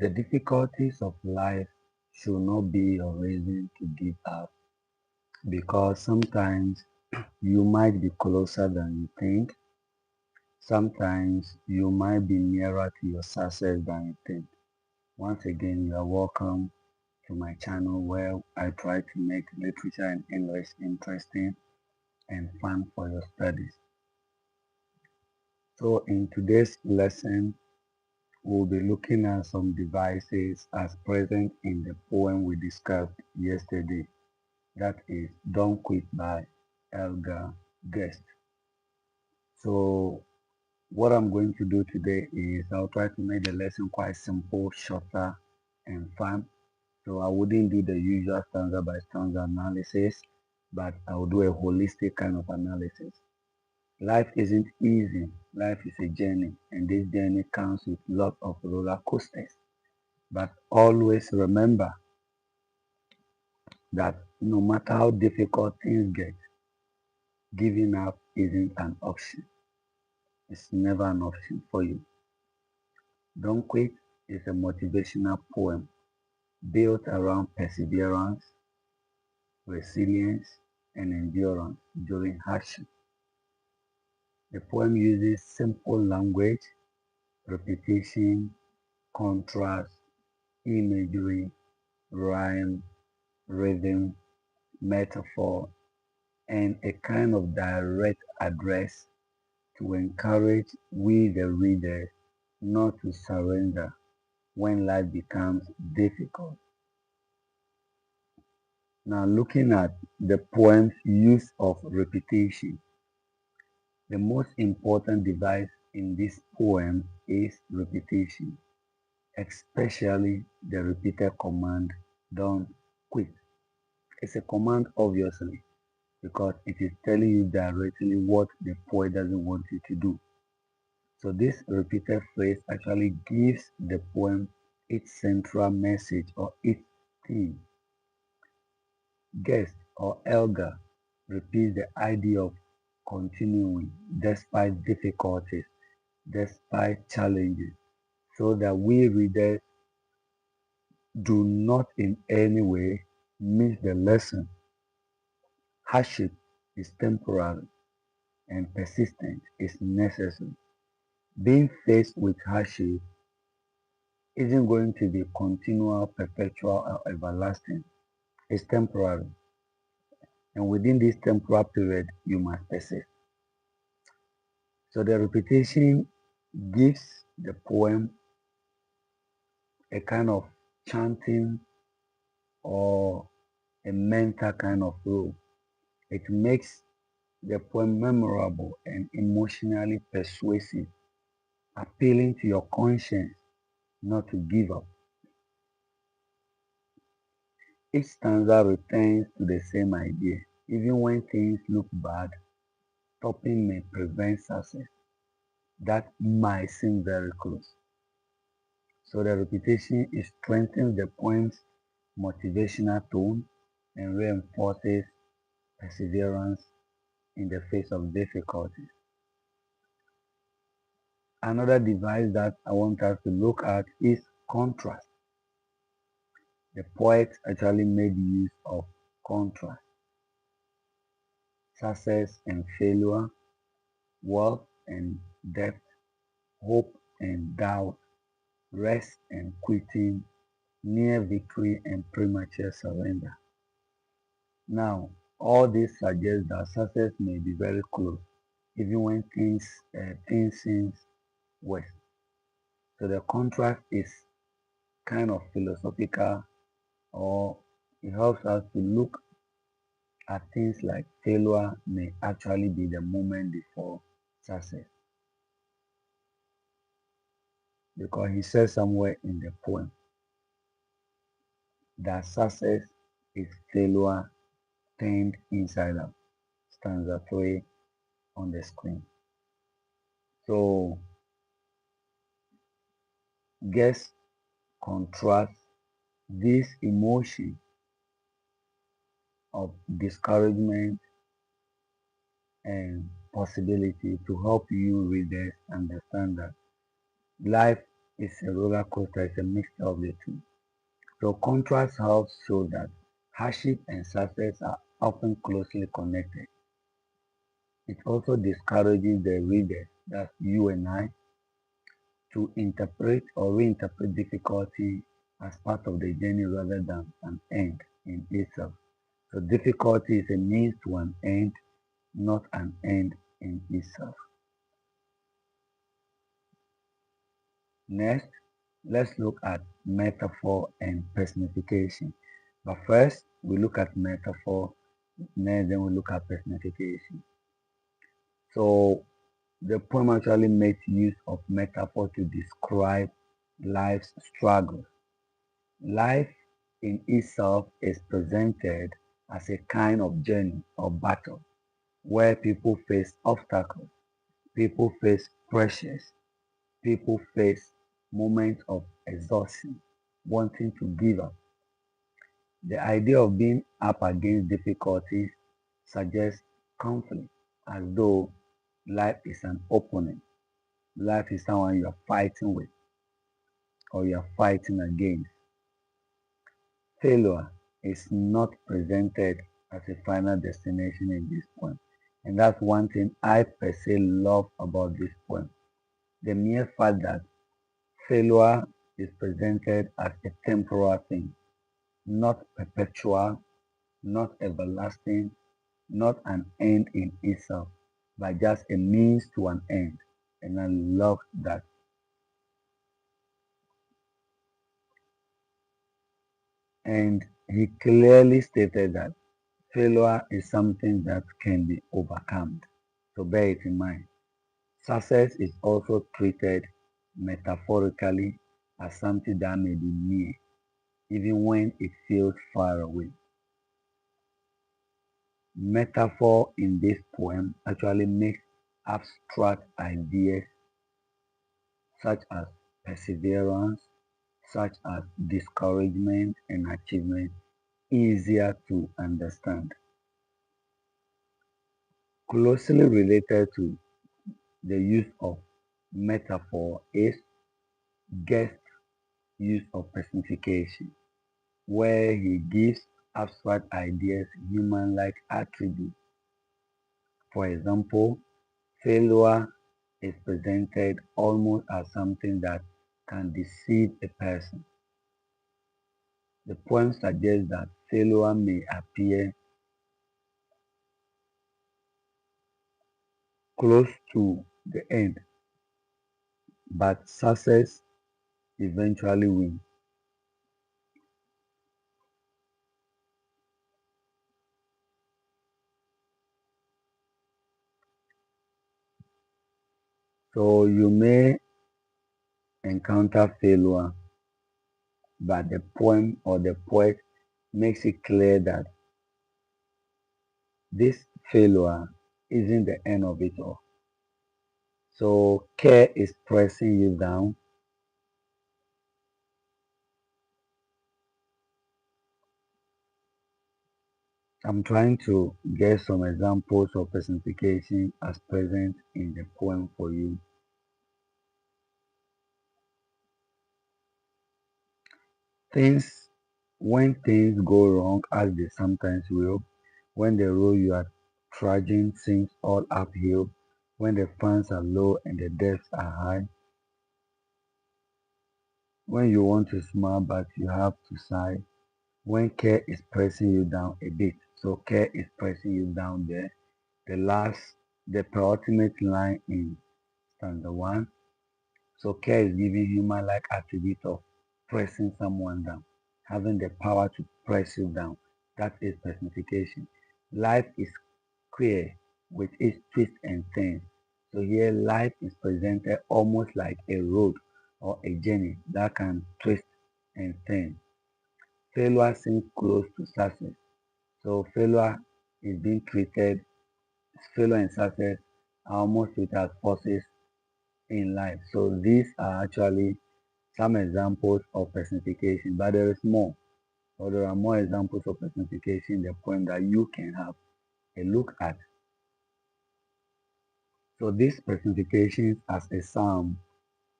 The difficulties of life should not be a reason to give up because sometimes you might be closer than you think. Sometimes you might be nearer to your success than you think. Once again, you are welcome to my channel where I try to make literature and English interesting and fun for your studies. So in today's lesson, we'll be looking at some devices as present in the poem we discussed yesterday. That is Don't Quit by Elgar Guest. So what I'm going to do today is I'll try to make the lesson quite simple, shorter, and fun. So I wouldn't do the usual stanza by stanza analysis, but I'll do a holistic kind of analysis. Life isn't easy. Life is a journey, and this journey comes with lots of roller coasters. But always remember that no matter how difficult things get, giving up isn't an option. It's never an option for you. Don't Quit is a motivational poem built around perseverance, resilience, and endurance during hardship. The poem uses simple language, repetition, contrast, imagery, rhyme, rhythm, metaphor, and a kind of direct address to encourage we the reader not to surrender when life becomes difficult. Now looking at the poem's use of repetition, the most important device in this poem is repetition, especially the repeated command, don't quit. It's a command obviously because it is telling you directly what the poet doesn't want you to do. So this repeated phrase actually gives the poem its central message or its theme. Guest or Elgar repeats the idea of continuing despite difficulties, despite challenges, so that we readers do not in any way miss the lesson. Hardship is temporary and persistence is necessary. Being faced with hardship isn't going to be continual, perpetual, or everlasting. It's temporary. And within this temporal period, you must persist. So the repetition gives the poem a kind of chanting or a mental kind of role. It makes the poem memorable and emotionally persuasive, appealing to your conscience not to give up. Each stanza returns to the same idea. Even when things look bad, stopping may prevent success. That might seem very close. So the repetition strengthens the poem's motivational tone and reinforces perseverance in the face of difficulties. Another device that I want us to look at is contrast. The poet actually made use of contrast, success and failure, wealth and debt, hope and doubt, rest and quitting, near victory and premature surrender. Now, all this suggests that success may be very close, even when things seem worse. So the contrast is kind of philosophical, or it helps us to look at things like failure may actually be the moment before success. Because he says somewhere in the poem that success is failure turned inside out. Stanza 3 on the screen. So guess contrast this emotion of discouragement and possibility to help you readers understand that life It's a roller coaster, it's a mixture of the two. So contrast helps show that hardship and success are often closely connected. It also discourages the reader, that's you and I, to interpret or reinterpret difficulty as part of the journey rather than an end in itself. So difficulty is a means to an end, not an end in itself. Next, let's look at metaphor and personification. But first, we look at metaphor, then we look at personification. So the poem actually makes use of metaphor to describe life's struggle. Life in itself is presented as a kind of journey or battle where people face obstacles, people face pressures, people face moments of exhaustion, wanting to give up. The idea of being up against difficulties suggests conflict, as though life is an opponent. Life is someone you are fighting with or you are fighting against. Failure is not presented as a final destination in this poem. And that's one thing I per se love about this poem. The mere fact that failure is presented as a temporal thing, not perpetual, not everlasting, not an end in itself, but just a means to an end. And I love that. And he clearly stated that failure is something that can be overcome. So bear it in mind. Success is also treated metaphorically as something that may be near, even when it feels far away. Metaphor in this poem actually makes abstract ideas such as perseverance, such as discouragement and achievement easier to understand. Closely related to the use of metaphor is Goethe's use of personification, where he gives abstract ideas human-like attributes. For example, failure is presented almost as something that can deceive a person. The poem suggests that failure may appear close to the end, but success eventually wins. So you may encounter failure, but the poem or the poet makes it clear that this failure isn't the end of it all. So care is pressing you down. I'm trying to get some examples of personification as present in the poem for you. Things, when things go wrong, as they sometimes will, when the road you are trudging seems all uphill, when the funds are low and the debts are high, when you want to smile but you have to sigh, when care is pressing you down a bit. So care is pressing you down there. The last, the penultimate line in stanza one. So care is giving human-like attribute of pressing someone down, having the power to press you down. That is personification. Life is queer with its twists and turns. So here life is presented almost like a road or a journey that can twist and turn. Failure seems close to success. So failure is being treated, failure and success are almost treated as forces in life. So these are actually some examples of personification, but there is more, or there are more examples of personification in the poem that you can have a look at. So these personifications as a psalm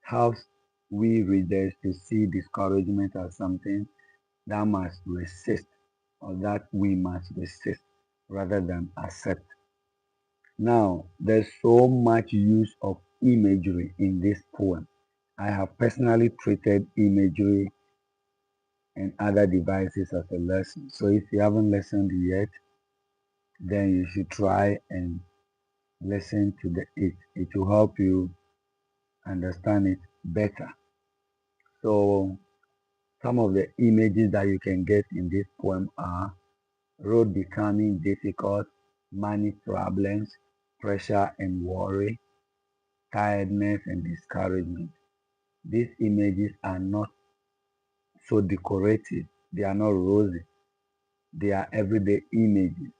helps we readers to see discouragement as something that must resist or that we must resist rather than accept. Now, there's so much use of imagery in this poem. I have personally treated imagery and other devices as a lesson. So if you haven't listened yet, then you should try and listen to it. It will help you understand it better. So some of the images that you can get in this poem are road becoming difficult, money problems, pressure and worry, tiredness and discouragement. These images are not so decorative. They are not rosy. They are everyday images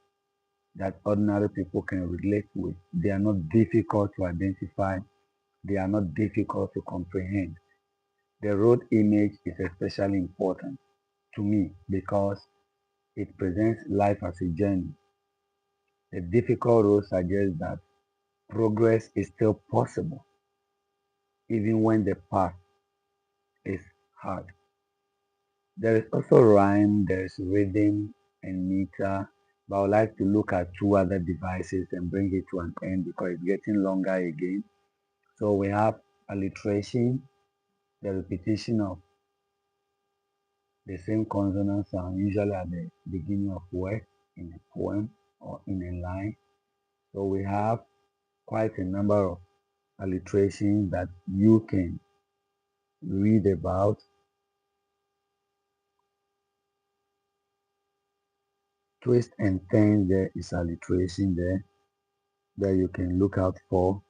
that ordinary people can relate with. They are not difficult to identify. They are not difficult to comprehend. The road image is especially important to me because it presents life as a journey. The difficult road suggests that progress is still possible even when the path is hard. There is also rhyme, there is rhythm and meter, but I would like to look at two other devices and bring it to an end because it's getting longer again. So we have alliteration, the repetition of the same consonant sound, usually at the beginning of words in a poem or in a line. So we have quite a number of alliterations that you can read about. Twist and turn, there is alliteration there that you can look out for,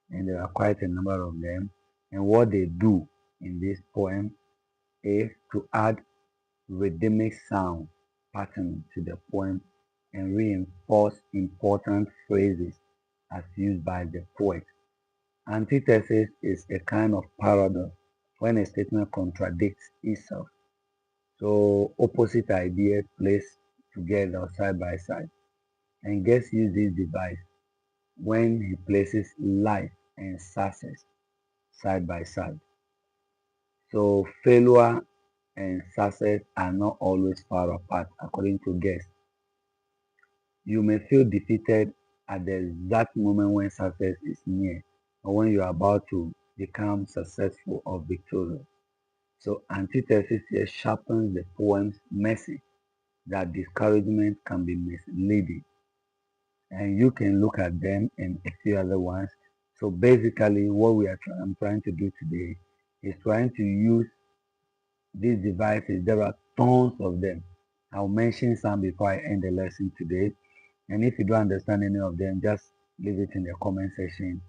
and there are quite a number of them. And what they do in this poem is to add rhythmic sound pattern to the poem and reinforce important phrases as used by the poet. Antithesis is a kind of paradox when a statement contradicts itself. So opposite ideas placed together side by side. And guess use this device when he places life and success side by side. So failure and success are not always far apart, according to guests. You may feel defeated at the exact moment when success is near or when you are about to become successful or victorious. So antithesis here sharpens the poem's message that discouragement can be misleading. And you can look at them and a few other ones. So basically what I'm trying to do today is trying to use these devices. There are tons of them. I'll mention some before I end the lesson today. And if you don't understand any of them, just leave it in the comment section.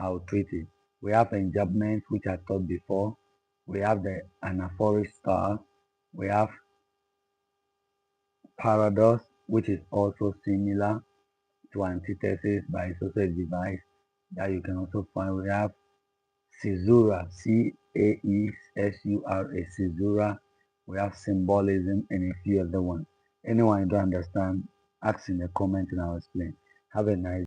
I'll treat it. We have enjambment, which I taught before. We have the anaphoric style. We have paradox, which is also similar to antithesis, but it's also a device that you can also find. We have caesura, Caesura, caesura. We have symbolism and a few other ones. Anyone who don't understand, ask in the comment and I'll explain. Have a nice